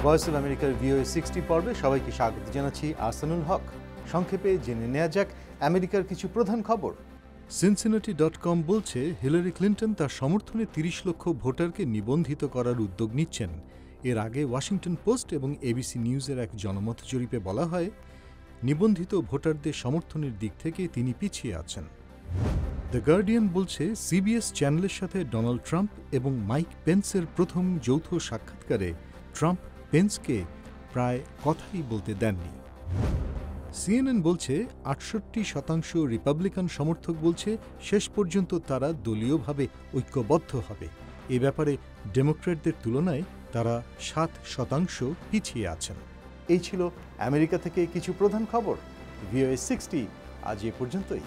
Voice of আমেরিকার VOA 60 পর্বে সবাইকে স্বাগত জানাচ্ছি। আহসানুল হক। সংক্ষেপে জেনে নেওয়া যাক আমেরিকার কিছু প্রধান খবর। Cincinnati.com বলছে হিলারি ক্লিন্টন তার সমর্থনে ৩০ লক্ষ ভোটারকে নিবন্ধিত করার উদ্যোগ নিচ্ছেন। এর আগে ওয়াশিংটন পোস্ট এবং এবিসি নিউজের এক জনমত জরিপে বলা হয়, নিবন্ধিত ভোটারদের সমর্থনের দিক থেকে তিনি পিছিয়ে আছেন। দ্য গার্ডিয়ান বলছে সিবিএস চ্যানেলের সাথে ডোনাল্ড ট্রাম্প এবং মাইক পেন্সের প্রথম যৌথ সাক্ষাৎকারে ট্রাম্প পেন্সকে প্রায় কথাই বলতে দেননি। সিএনএন বলছে ৬৮% রিপাবলিকান সমর্থক বলছে শেষ পর্যন্ত তারা দলীয়ভাবে ঐক্যবদ্ধ হবে। এ ব্যাপারে ডেমোক্র্যাটদের তুলনায় তারা ৭% পিছিয়ে আছেন। এই ছিল আমেরিকা থেকে কিছু প্রধান খবর। VOA 60 আজ এ পর্যন্তই।